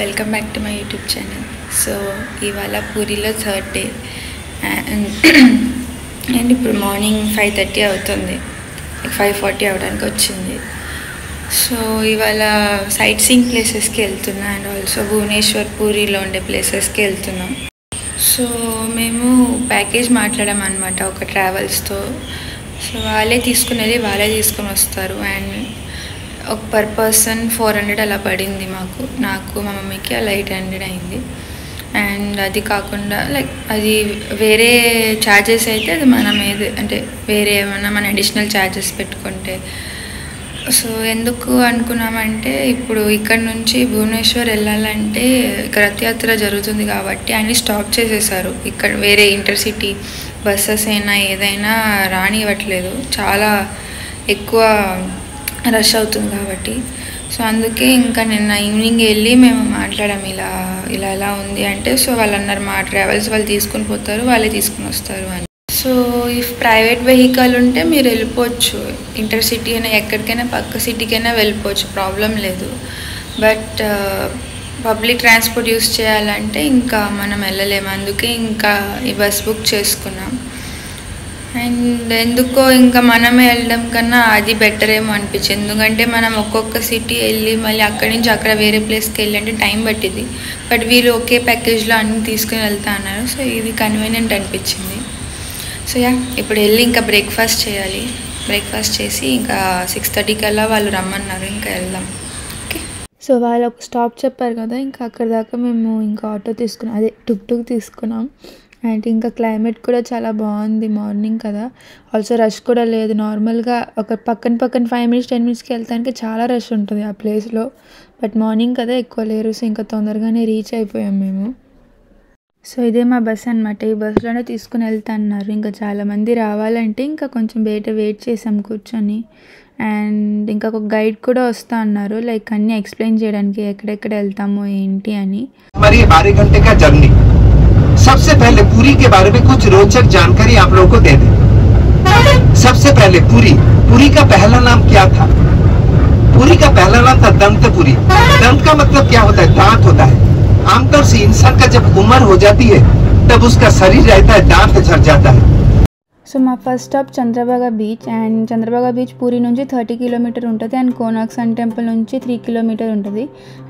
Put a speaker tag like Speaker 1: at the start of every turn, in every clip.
Speaker 1: Welcome back to my YouTube channel. So ఇవాళ పూరిలో third day and ఇప్పుడు morning 5:30 అవుతుంది, 5:40 అవడానికి వచ్చింది. సో ఇవాళ సైట్ సీయింగ్ ప్లేసెస్కి వెళ్తున్నా అండ్ ఆల్సో భువనేశ్వర్ పూరిలో ఉండే ప్లేసెస్కి వెళ్తున్నాం. సో మేము ప్యాకేజ్ మాట్లాడాం అనమాట ఒక ట్రావెల్స్తో. సో వాళ్ళే తీసుకునేది వాళ్ళే తీసుకొని వస్తారు అండ్ ఒక పర్ పర్సన్ 400 అలా పడింది నాకు మా మమ్మీకి అలా 800 అయింది. అండ్ అది కాకుండా లైక్ అది వేరే ఛార్జెస్ అయితే అది మనం అంటే వేరే ఏమన్నా మన అడిషనల్ ఛార్జెస్ పెట్టుకుంటే. సో ఎందుకు అనుకున్నామంటే ఇప్పుడు ఇక్కడ నుంచి భువనేశ్వర్ వెళ్ళాలంటే రథయాత్ర జరుగుతుంది కాబట్టి అన్నీ స్టాప్ చేసేసారు. ఇక్కడ వేరే ఇంటర్సిటీ బస్సెస్ అయినా ఏదైనా రానివ్వట్లేదు, చాలా ఎక్కువ రష్ అవుతుంది కాబట్టి. సో అందుకే ఇంకా నిన్న ఈవినింగ్ వెళ్ళి మేము మాట్లాడాము ఇలా ఉంది అంటే. సో వాళ్ళు అన్నారు మా ట్రావెల్స్ వాళ్ళు తీసుకొని పోతారు, వాళ్ళే తీసుకుని వస్తారు అని. సో ఇఫ్ ప్రైవేట్ వెహికల్ ఉంటే మీరు వెళ్ళిపోవచ్చు, ఇంటర్సిటీ అయినా ఎక్కడికైనా పక్క సిటీకైనా వెళ్ళిపోవచ్చు, ప్రాబ్లం లేదు. బట్ పబ్లిక్ ట్రాన్స్పోర్ట్ యూస్ చేయాలంటే ఇంకా మనం వెళ్ళలేము. అందుకే ఇంకా ఈ బస్ బుక్ చేసుకున్నాం. అండ్ ఎందుకో ఇంకా మనమే వెళ్ళడం కన్నా అది బెటర్ ఏమో అనిపించింది. ఎందుకంటే మనం ఒక్కొక్క సిటీ వెళ్ళి మళ్ళీ అక్కడి నుంచి అక్కడ వేరే ప్లేస్కి వెళ్ళి అంటే టైం పట్టింది. బట్ వీళ్ళు ఒకే ప్యాకేజ్లో అన్నీ తీసుకుని వెళ్తా అన్నారు. సో ఇది కన్వీనియంట్ అనిపించింది. సో ఇప్పుడు వెళ్ళి ఇంకా బ్రేక్ఫాస్ట్ చేయాలి. బ్రేక్ఫాస్ట్ చేసి ఇంకా 6:30 కల్లా వాళ్ళు రమ్మన్నారు, ఇంకా వెళ్దాం. ఓకే.
Speaker 2: సో వాళ్ళు ఒక స్టాప్ చెప్పారు కదా, ఇంకా అక్కడ దాకా మేము ఇంకా ఆటో తీసుకున్నాం, అదే టుక్ తీసుకున్నాం. అండ్ ఇంకా క్లైమేట్ కూడా చాలా బాగుంది, మార్నింగ్ కదా. ఆల్సో రష్ కూడా లేదు. నార్మల్గా ఒక పక్కన 5 minutes 10 minutesకి వెళ్తానికి చాలా రష్ ఉంటుంది ఆ ప్లేస్లో. బట్ మార్నింగ్ కదా ఎక్కువ లేరు. సో ఇంకా తొందరగానే రీచ్ అయిపోయాం మేము. సో ఇదే మా బస్ అనమాట. ఈ బస్సులోనే తీసుకుని వెళ్తా అన్నారు. ఇంకా చాలామంది రావాలంటే ఇంకా కొంచెం బయట వెయిట్ చేసాం కూర్చొని. అండ్ ఇంకా ఒక గైడ్ కూడా వస్తా అన్నారు, లైక్ అన్నీ ఎక్స్ప్లెయిన్ చేయడానికి ఎక్కడెక్కడ వెళ్తామో ఏంటి అని.
Speaker 3: हमारी 12 घंटे का जर्नी। सबसे पहले पुरी के बारे में कुछ रोचक जानकारी आप लोगों को दे दें। सबसे पहले पुरी का पहला नाम क्या था? पुरी का पहला नाम था दंतपुरी। दंत का मतलब क्या होता है? दांत होता है। आमतौर से इंसान का जब उम्र हो जाती है तब उसका शरीर रहता है, दांत झड़ जाता है।
Speaker 2: సో మా first stop Chandrabhaga beach. And Chandrabhaga beach Puri నుంచి 30 kilometers ఉంటుంది అండ్ కోనార్క్ సన్ టెంపుల్ నుంచి 3 kilometers ఉంటుంది.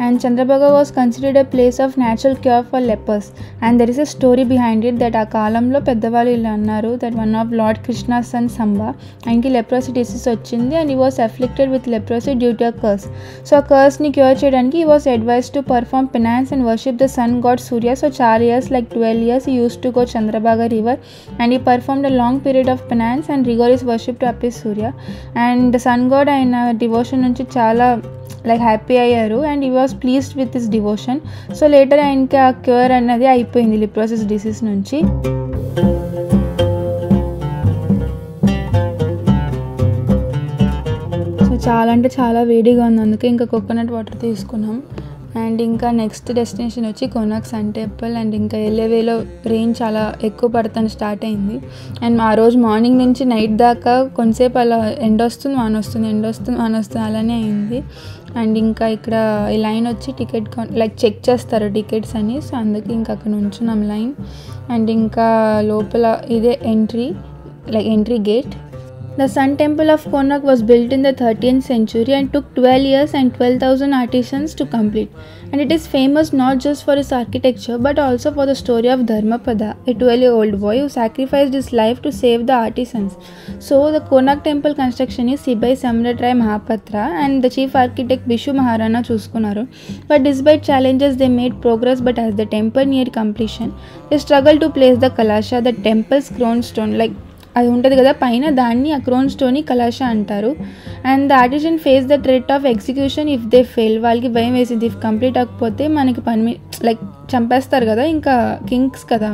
Speaker 2: And Chandrabhaga was considered a place of natural cure for lepers. And there is a story behind it that ఆ కాలంలో పెద్దవాళ్ళు ఇలా అన్నారు that one of lord Krishna son Samba ఆయనకి లెప్రసీ డిసీజ్ వచ్చింది అండ్ ఈ was afflicted with leprosy due to a curse. So ఆ కర్స్ని క్యూర్ చేయడానికి ఈ was advised to perform penance and worship the sun god Surya. So 4 years like 12 years he used to go Chandrabhaga river and he performed a long period of penance and rigorous worship to appease Surya. And the sun god ఆయన devotion నుంచి చాలా like happy అయ్యారు and he was pleased with his devotion. So later ఆయనకి ఆ cure అన్నది అయిపోయింది లిప్రోసిస్ disease నుంచి. So చాలా అంటే చాలా వేడిగా ఉంది, అందుకే ఇంకా కోకోనట్ వాటర్ తీసుకున్నాం. అండ్ ఇంకా నెక్స్ట్ డెస్టినేషన్ వచ్చి కోనార్క్ సన్ టెంపుల్. అండ్ ఇంకా వెళ్ళేవేలో రెయిన్ చాలా ఎక్కువ పడతాను స్టార్ట్ అయింది. అండ్ ఆ రోజు మార్నింగ్ నుంచి నైట్ దాకా కొంతసేపు అలా ఎండ వస్తుంది వాన వస్తుంది అలానే అయింది. అండ్ ఇంకా ఇక్కడ ఈ లైన్ వచ్చి టికెట్ లైక్ చెక్ చేస్తారు టికెట్స్ అని. సో అందుకే ఇంకా అక్కడ నుంచున్నాం లైన్. అండ్ ఇంకా లోపల ఇదే entry gate. The Sun Temple of Konark was built in the 13th century and took 12 years and 12,000 artisans to complete. And it is famous not just for its architecture but also for the story of Dharmapada, a 12-year-old boy who sacrificed his life to save the artisans. So the Konark temple construction is by Samrat Rai Mahapatra and the chief architect Bishu Maharana చూసుకున్నారు. But despite challenges they made progress. But as the temple neared completion they struggled to place the kalasha, the temple's crown stone, like అది ఉంటుంది కదా పైన, దాన్ని ఆ crown స్టోన్ని కలాషా అంటారు. And the artisan face the threat of execution if they fail. వాళ్ళకి భయం వేసింది ఇఫ్ కంప్లీట్ అవ్వకపోతే మనకి లైక్ చంపేస్తారు కదా, ఇంకా కింగ్స్ కదా.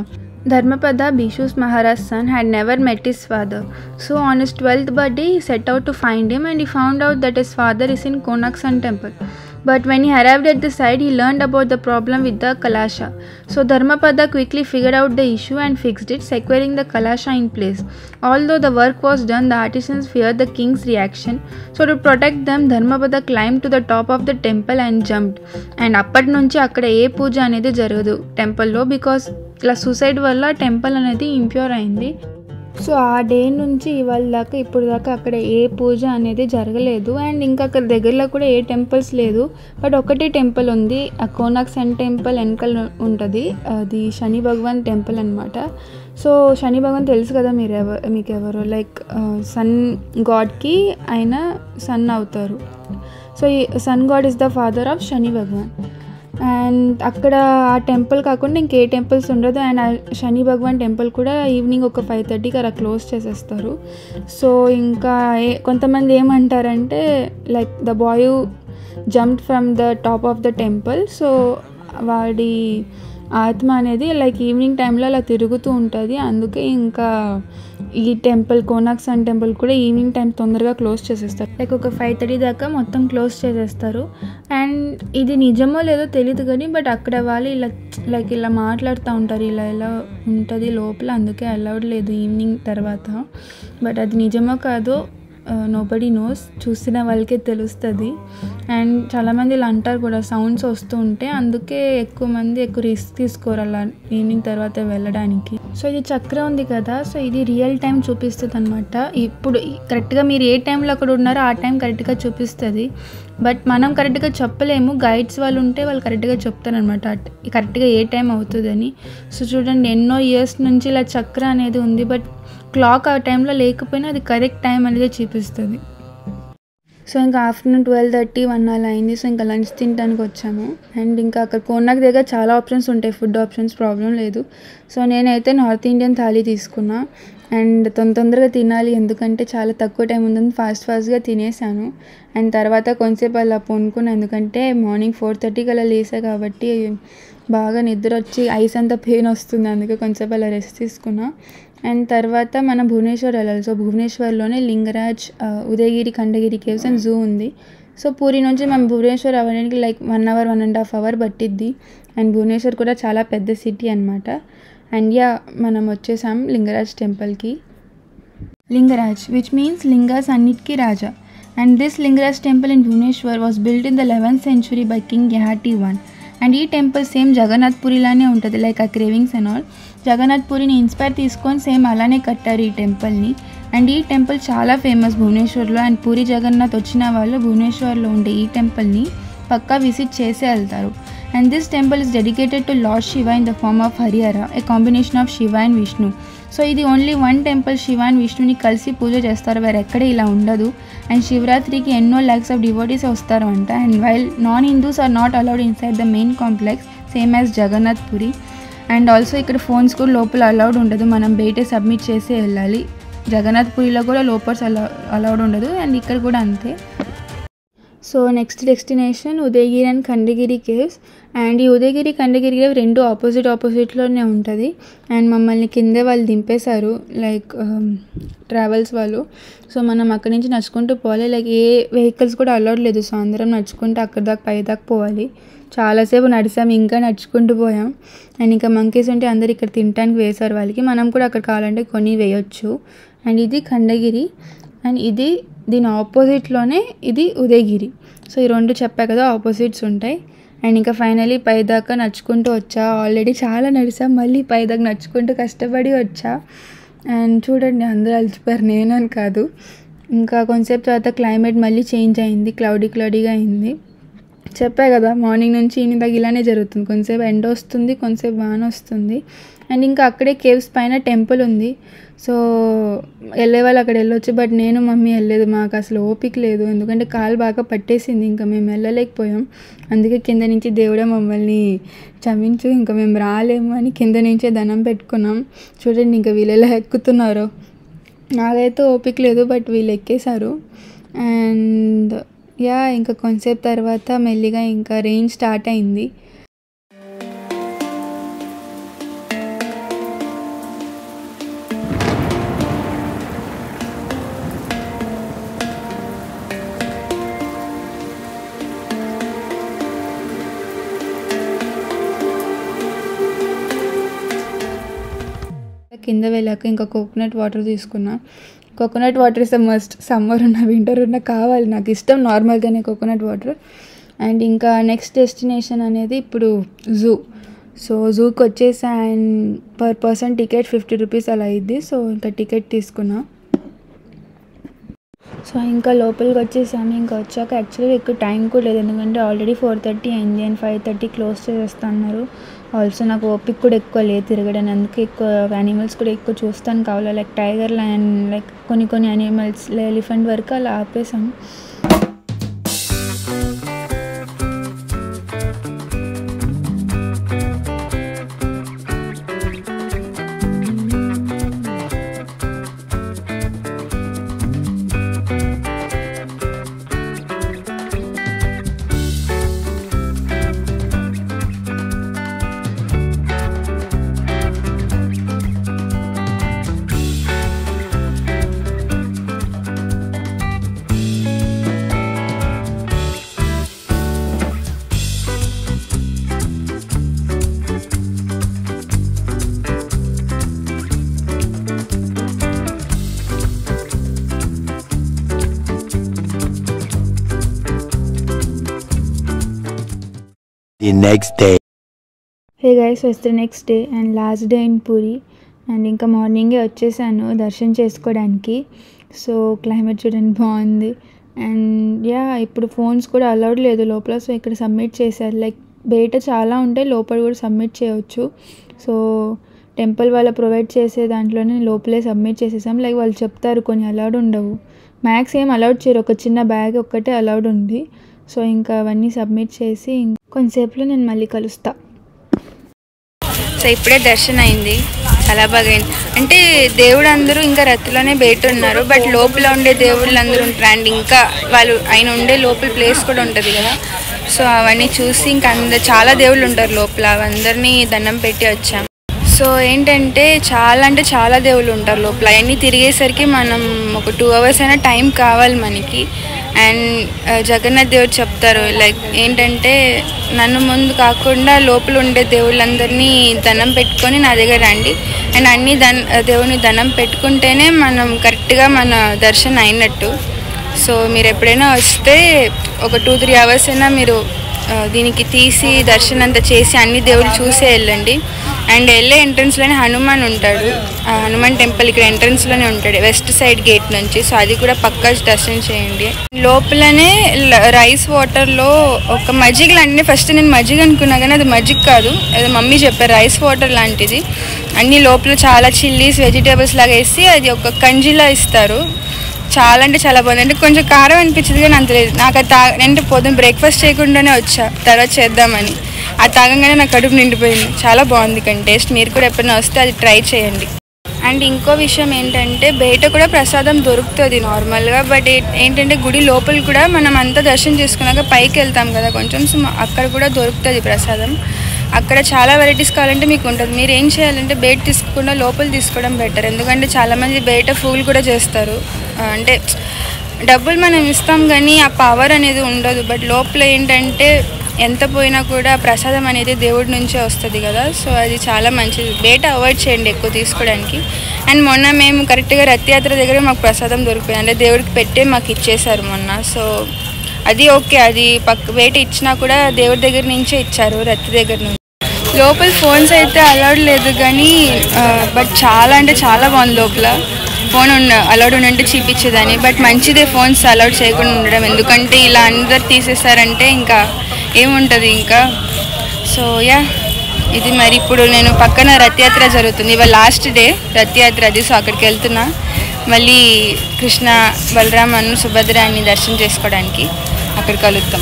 Speaker 2: Dharmapada, Bishu's Maharaj's son, had never met his father. So on his 12th birthday he set out to find him and he found out that his father is in Konark Sun Temple. But when he arrived at the site, he learned about the problem with the kalasha. So Dharmapada quickly figured out the issue and fixed it, securing the kalasha in place. Although the work was done, the artisans feared the king's reaction. So to protect them, Dharmapada climbed to the top of the temple and jumped. And అప్పటి నుంచి అక్కడ ఏ పూజ అనేది జరగదు టెంపుల్లో, because ఇలా suicide వల్ల temple అనేది impure అయింది. సో ఆ డే నుంచి ఇవాళ దాకా ఇప్పుడు దాకా అక్కడ ఏ పూజ అనేది జరగలేదు. అండ్ ఇంకా అక్కడ దగ్గరలో కూడా ఏ టెంపుల్స్ లేదు. బట్ ఒకటే టెంపుల్ ఉంది, ఆ కోనార్క్ సన్ టెంపుల్ వెనకాల ఉంటుంది, అది శని భగవాన్ టెంపుల్ అనమాట. సో శని భగవాన్ తెలుసు కదా మీకు ఎవరు, లైక్ సన్ గాడ్కి ఆయన సన్ అవుతారు. సో ఈ sun god is the father of Shani Bhagwan. And అక్కడ ఆ టెంపుల్ కాకుండా ఇంకే టెంపుల్స్ ఉండదు. అండ్ ఆ శని భగవాన్ టెంపుల్ కూడా ఈవినింగ్ ఒక 5:30కి అలా క్లోజ్ చేసేస్తారు. సో ఇంకా కొంతమంది ఏమంటారంటే like the boy jumped from the top of the temple, so వాడి ఆత్మ అనేది లైక్ ఈవినింగ్ టైంలో అలా తిరుగుతూ ఉంటుంది. అందుకే ఇంకా ఈ టెంపుల్ కోనార్క్ సన్ టెంపుల్ కూడా ఈవినింగ్ టైం తొందరగా క్లోజ్ చేసేస్తారు, లైక్ ఒక 5:30 దాకా మొత్తం క్లోజ్ చేసేస్తారు. అండ్ ఇది నిజమో లేదో తెలియదు కానీ బట్ అక్కడ వాళ్ళు ఇలా మాట్లాడుతూ ఉంటారు, ఇలా ఉంటుంది లోపల, అందుకే అలౌడ్ లేదు ఈవినింగ్ తర్వాత. బట్ అది నిజమో కాదో నోబడీ నోస్, చూసిన వాళ్ళకే తెలుస్తుంది. అండ్ చాలామంది ఇలా అంటారు కూడా, సౌండ్స్ వస్తూ ఉంటే అందుకే ఎక్కువ రిస్క్ తీసుకోరు అలా ఈవినింగ్ తర్వాత వెళ్ళడానికి. సో ఇది చక్ర ఉంది కదా, సో ఇది రియల్ టైం చూపిస్తుంది అనమాట. ఇప్పుడు కరెక్ట్గా మీరు ఏ టైంలో అక్కడ ఉన్నారో ఆ టైం కరెక్ట్గా చూపిస్తుంది. బట్ మనం కరెక్ట్గా చెప్పలేము, గైడ్స్ వాళ్ళు ఉంటే వాళ్ళు కరెక్ట్గా చెప్తారనమాట కరెక్ట్గా ఏ టైం అవుతుందని. సో చూడండి ఎన్నో ఇయర్స్ నుంచి ఇలా చక్ర అనేది ఉంది, బట్ క్లాక్ ఆ టైంలో లేకపోయినా అది కరెక్ట్ టైం అనేది చూపిస్తుంది. సో ఇంకా ఆఫ్టర్నూన్ 12:30-1 అలా అయింది. సో ఇంకా లంచ్ తినడానికి వచ్చాము. అండ్ ఇంకా అక్కడ కోనార్క్ దగ్గర చాలా ఆప్షన్స్ ఉంటాయి, ఫుడ్ ఆప్షన్స్, ప్రాబ్లం లేదు. సో నేనైతే నార్త్ ఇండియన్ థాలీ తీసుకున్నా. అండ్ తొందరగా తినాలి ఎందుకంటే చాలా తక్కువ టైం ఉందని ఫాస్ట్గా తినేసాను. అండ్ తర్వాత కొంచెంసేపు అలా పొనుకున్నాను, ఎందుకంటే మార్నింగ్ 4:30కి అలా లేసా కాబట్టి బాగా నిద్ర వచ్చి ఐస్ అంతా పెయిన్ వస్తుంది, అందుకే కొంచెంసేపు అలా రెస్ట్ తీసుకున్నా. అండ్ తర్వాత మనం భువనేశ్వర్ వెళ్ళాలి. సో భువనేశ్వర్లోనే Lingaraj, Udayagiri, Khandagiri caves and zoo ఉంది. సో పూరి నుంచి మనం భువనేశ్వర్ అవ్వడానికి లైక్ 1 hour 1.5 hours పట్టిద్ది. అండ్ భువనేశ్వర్ కూడా చాలా పెద్ద సిటీ అనమాట. అండ్ మనం వచ్చేసాం లింగరాజ్ టెంపుల్కి. లింగరాజ్ విచ్ మీన్స్ లింగాస్ అన్నిటికీ రాజా. And this Lingaraj temple in Bhubaneswar was built in the 11th century by king Yayati I. And ఈ టెంపుల్ సేమ్ జగన్నాథ్ పూరిలానే ఉంటుంది, లైక్ ఆ క్రేవింగ్స్ అండ్ ఆల్. జగన్నాథ్ పూరిని ఇన్స్పైర్ తీసుకొని సేమ్ అలానే కట్టారు ఈ టెంపుల్ని. అండ్ ఈ టెంపుల్ చాలా ఫేమస్ భువనేశ్వర్లో. అండ్ పూరి జగన్నాథ్ వచ్చిన వాళ్ళు భువనేశ్వర్లో ఉండే ఈ టెంపుల్ని పక్కా విజిట్ చేసే వెళ్తారు. And this temple is dedicated to Lord Shiva in the form of Harihara, a combination of Shiva and Vishnu. So ఇది only one temple, Shiva and విష్ణుని కలిసి పూజ చేస్తారు, వేరే ఎక్కడ ఇలా ఉండదు. అండ్ శివరాత్రికి ఎన్నో lakhs of devotees వస్తారు అంట. And while non Hindus are not allowed inside the main complex, same as Jagannath Puri. And also ఇక్కడ ఫోన్స్ కూడా లోపల అలౌడ్ ఉండదు, మనం బయటే సబ్మిట్ చేసి వెళ్ళాలి. జగన్నాథ్ పురిలో కూడా లోపల అలౌడ్ ఉండదు, అండ్ ఇక్కడ కూడా అంతే. So next destination Udayagiri and Khandagiri caves. And ఈ ఉదయగిరి ఖండగిరి కేవ్ రెండు ఆపోజిట్లోనే ఉంటుంది. అండ్ మమ్మల్ని కిందే వాళ్ళు దింపేశారు, లైక్ ట్రావెల్స్ వాళ్ళు. సో మనం అక్కడి నుంచి నడుచుకుంటూ పోవాలి, లైక్ ఏ వెహికల్స్ కూడా అలౌడ్ లేదు. సో అందరం నడుచుకుంటూ అక్కడి దాకా పై దాకా పోవాలి. చాలాసేపు నడిచాము, ఇంకా నడుచుకుంటూ పోయాం. అండ్ ఇంకా మంకీస్ ఉంటే అందరు ఇక్కడ తినడానికి వేశారు వాళ్ళకి, మనం కూడా అక్కడ కావాలంటే కొని వేయొచ్చు. అండ్ ఇది ఖండగిరి, అండ్ ఇది దీని ఆపోజిట్లోనే ఇది ఉదయగిరి. సో ఈ రెండు చెప్పా కదా, ఆపోజిట్స్ ఉంటాయి. అండ్ ఇంకా ఫైనలీ పైదాకా నడుచుకుంటూ వచ్చా. ఆల్రెడీ చాలా నడిచాం, మళ్ళీ పైదాకా నడుచుకుంటూ కష్టపడి వచ్చా. అండ్ చూడండి అందరూ అలసిపోయారు, నేనని కాదు. ఇంకా కొంతసేపు తర్వాత క్లైమేట్ మళ్ళీ చేంజ్ అయింది, క్లౌడీగా అయింది. చెప్పా కదా మార్నింగ్ నుంచి ఈవినింగ్ దాకా ఇలానే జరుగుతుంది, కొంతసేపు ఎండ వస్తుంది, కొంతసేపు వాన వస్తుంది. అండ్ ఇంకా అక్కడే కేవ్స్ పైన టెంపుల్ ఉంది. సో వెళ్ళే వాళ్ళు అక్కడ వెళ్ళొచ్చు, బట్ నేను మమ్మీ వెళ్ళలేదు, మాకు అసలు ఓపిక లేదు, ఎందుకంటే కాలు బాగా పట్టేసింది, ఇంకా మేము వెళ్ళలేకపోయాం. అందుకే కింద నుంచి దేవుడే మమ్మల్ని క్షమించు, ఇంకా మేము రాలేము అని కింద నుంచే దండం పెట్టుకున్నాం. చూడండి ఇంకా వీళ్ళు ఎలా ఎక్కుతున్నారో, నాకైతే ఓపిక లేదు, బట్ వీళ్ళు ఎక్కేశారు. అండ్ ఇంకా కొంతసేపు తర్వాత మెల్లిగా ఇంకా రెయిన్ స్టార్ట్ అయింది. కింద వెళ్ళాక ఇంకా కోకోనట్ వాటర్ తీసుకున్నా. Coconut water is the must. Summer ఉన్న వింటర్ ఉన్న కావాలి, నాకు ఇష్టం నార్మల్గానే కోకోనట్ వాటర్. అండ్ ఇంకా నెక్స్ట్ డెస్టినేషన్ అనేది ఇప్పుడు జూ. సో జూకి వచ్చేసా and per person ticket 50 rupees అలా అయింది. సో ఇంకా టికెట్ తీసుకున్నా. సో ఇంకా లోపలికి వచ్చేసాను. ఇంకా వచ్చాక యాక్చువల్గా ఎక్కువ టైం కూడా లేదు, ఎందుకంటే ఆల్రెడీ 4:30 అయింది అండ్ 5:30 క్లోజ్ చేసేస్తున్నారు. ఆల్సో నాకు ఓపిక కూడా ఎక్కువ లేదు తిరగడానికి, అందుకే ఎక్కువ యానిమల్స్ కూడా ఎక్కువ చూస్తాను కావాలి, లైక్ టైగర్ అండ్ లైక్ కొన్ని యానిమల్స్ ఎలిఫెంట్ వరకు అలా ఆపేసాం.
Speaker 4: The next day.
Speaker 2: Hey guys, it's the next day and last day in puri. And ఇంకా మార్నింగే వచ్చేసాను దర్శనం చేసుకోవడానికి. సో క్లైమేట్ చూడండి బాగుంది. అండ్ ఇప్పుడు ఫోన్స్ కూడా అలౌడ్ లేదు లోపల. సో ఇక్కడ సబ్మిట్ చేశారు, లైక్ బయట చాలా ఉంటాయి, లోపల కూడా సబ్మిట్ చేయవచ్చు. సో టెంపుల్ వాళ్ళు ప్రొవైడ్ చేసే దాంట్లోనే లోపలే సబ్మిట్ చేసేసాం. లైక్ వాళ్ళు చెప్తారు కొన్ని అలౌడ్ ఉండవు, మ్యాక్స్ ఏం అలౌడ్ చేయరు, ఒక చిన్న బ్యాగ్ ఒక్కటే అలౌడ్ ఉంది. సో ఇంకా అవన్నీ సబ్మిట్ చేసి కొంతసేపులో నేను మళ్ళీ కలుస్తా.
Speaker 1: సో ఇప్పుడే దర్శనం అయింది, చాలా బాగా అయింది. అంటే దేవుడు అందరూ ఇంకా రత్తులోనే బయట ఉన్నారు, బట్ లోపల ఉండే దేవుళ్ళు అందరూ ఉంటారు. అండ్ ఇంకా వాళ్ళు ఆయన ఉండే లోపల ప్లేస్ కూడా ఉంటుంది కదా. సో అవన్నీ చూసి ఇంకా చాలా దేవుళ్ళు ఉంటారు లోపల, అందరినీ దండం పెట్టి వచ్చాం. సో ఏంటంటే చాలా దేవుళ్ళు ఉంటారు లోపల. అవన్నీ తిరిగేసరికి మనం ఒక 2 hours అయినా టైం కావాలి మనకి. అండ్ జగన్నాథ్ దేవుడు చెప్తారు, లైక్ ఏంటంటే నన్ను ముందు కాకుండా లోపల ఉండే దేవుళ్ళందరినీ దండం పెట్టుకొని నా దగ్గర రండి. అండ్ అన్ని దేవుని దండం పెట్టుకుంటేనే మనం కరెక్ట్గా మన దర్శనం అయినట్టు. సో మీరు ఎప్పుడైనా వస్తే ఒక 2-3 hours అయినా మీరు దీనికి తీసి దర్శనం అంతా చేసి అన్ని దేవుళ్ళు చూసే వెళ్ళండి. అండ్ వెళ్ళే ఎంట్రన్స్లోనే హనుమాన్ ఉంటాడు, హనుమాన్ టెంపుల్ ఇక్కడ ఎంట్రన్స్లోనే ఉంటాడు వెస్ట్ సైడ్ గేట్ నుంచి. సో అది కూడా పక్కా దర్శనం చేయండి. లోపలనే రైస్ వాటర్లో ఒక మజ్జిగ లాంటిది, ఫస్ట్ నేను మజ్జిగ అనుకున్నా కానీ అది మజ్జిగ కాదు, అది మమ్మీ చెప్పారు రైస్ వాటర్ లాంటిది. అన్ని లోపల చాలా చిల్లీస్ వెజిటేబుల్స్ లాగా వేసి అది ఒక కంజిలా ఇస్తారు. చాలా అంటే చాలా బాగుంది. అంటే కొంచెం కారం అనిపించింది కానీ అంత లేదు. నాకు అది అంటే పొద్దున్న బ్రేక్ఫాస్ట్ చేయకుండానే వచ్చా, తర్వాత చేద్దామని. అది తాగంగానే నాకు కడుపు నిండిపోయింది. చాలా బాగుంది కానీ టేస్ట్. మీరు కూడా ఎప్పుడైనా వస్తే అది ట్రై చేయండి. అండ్ ఇంకో విషయం ఏంటంటే బయట కూడా ప్రసాదం దొరుకుతుంది నార్మల్గా, బట్ ఏంటంటే గుడి లోపల కూడా మనం అంతా దర్శనం చేసుకున్నాక పైకి వెళ్తాం కదా కొంచెం, సో అక్కడ కూడా దొరుకుతుంది ప్రసాదం. అక్కడ చాలా వెరైటీస్ కావాలంటే మీకు ఉంటుంది. మీరు ఏం చేయాలంటే బయట తీసుకోకుండా లోపల తీసుకోవడం బెటర్, ఎందుకంటే చాలామంది బయట ఫూల్ కూడా చేస్తారు. అంటే డబ్బులు మనం ఇస్తాం కానీ ఆ పవర్ అనేది ఉండదు. బట్ లోపల ఏంటంటే ఎంత పోయినా కూడా ప్రసాదం అనేది దేవుడి నుంచే వస్తుంది కదా. సో అది చాలా మంచిది. బయట అవాయిడ్ చేయండి ఎక్కువ తీసుకోవడానికి. అండ్ మొన్న మేము కరెక్ట్గా రథయాత్ర దగ్గర మాకు ప్రసాదం దొరికిపోయింది, అంటే దేవుడికి పెట్టే మాకు ఇచ్చేసారు మొన్న. సో అది ఓకే, అది బయట ఇచ్చినా కూడా దేవుడి దగ్గర నుంచే ఇచ్చారు, రథ దగ్గర నుంచి. లోపల ఫోన్స్ అయితే అలౌడ్ లేదు కానీ బట్ చాలా అంటే చాలా బాగుంది. లోపల ఫోన్ అలౌడ్ ఉంటే చూపించేదాన్ని, బట్ మంచిదే ఫోన్స్ అలౌడ్ చేయకుండా ఉండడం, ఎందుకంటే ఇలా అందరు తీసేస్తారంటే ఇంకా ఏముంటుంది ఇంకా. సో ఇది మరి ఇప్పుడు నేను పక్కన రథయాత్ర జరుగుతుంది, ఇవాళ లాస్ట్ డే రథయాత్ర అది. సో అక్కడికి వెళ్తున్నా, మళ్ళీ కృష్ణ బలరామను సుభద్రాన్ని దర్శనం చేసుకోవడానికి అక్కడ కలుద్దాం.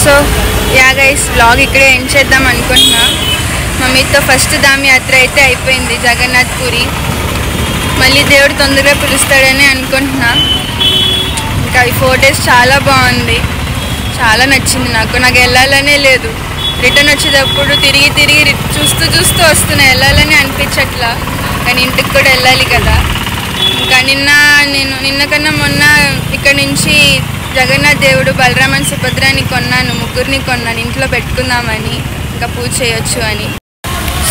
Speaker 1: సో గైస్, వ్లాగ్ ఇక్కడే ఎండ్ చేద్దాం అనుకుంటున్నా. మమ్మీతో ఫస్ట్ ధామ్ యాత్ర అయితే అయిపోయింది జగన్నాథ్ పూరి. మళ్ళీ దేవుడు తొందరగా పిలుస్తాడని అనుకుంటున్నా. ఇంకా ఈ 4 days చాలా బాగుంది. చాలా నచ్చింది నాకు వెళ్ళాలనే లేదు. రిటర్న్ వచ్చేటప్పుడు తిరిగి చూస్తూ వస్తున్నా, వెళ్ళాలని అనిపించట్లా, కానీ ఇంటికి కూడా వెళ్ళాలి కదా. ఇంకా నిన్న కన్నా మొన్న ఇక్కడ నుంచి జగన్నాథ్ దేవుడు, బలరామన్, సుభద్రాని కొన్నాను, ముగ్గురిని కొన్నాను ఇంట్లో పెట్టుకుందామని, ఇంకా పూజ చేయొచ్చు అని.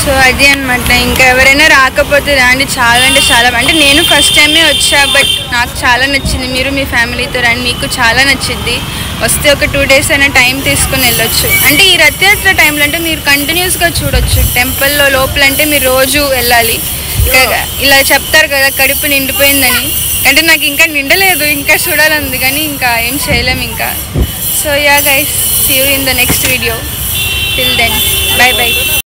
Speaker 1: సో అది అనమాట. ఇంకా ఎవరైనా రాకపోతే రండి, చాలా అంటే చాలా, అంటే నేను ఫస్ట్ టైమే వచ్చా, బట్ నాకు చాలా నచ్చింది. మీరు మీ ఫ్యామిలీతో రండి, మీకు చాలా నచ్చింది. వస్తే ఒక 2 days అయినా టైం తీసుకుని వెళ్ళొచ్చు. అంటే ఈ రథయాత్ర టైంలో అంటే మీరు కంటిన్యూస్గా చూడొచ్చు. టెంపుల్లో లోపలంటే మీరు రోజు వెళ్ళాలి. ఇలా చెప్తారు కదా కడుపు నిండిపోయిందని, అంటే నాకు ఇంకా నిండలేదు, ఇంకా చూడాలంది, కానీ ఇంకా ఏం చేయలేము ఇంకా. So ya guys, see you in the next video. Till then, bye by.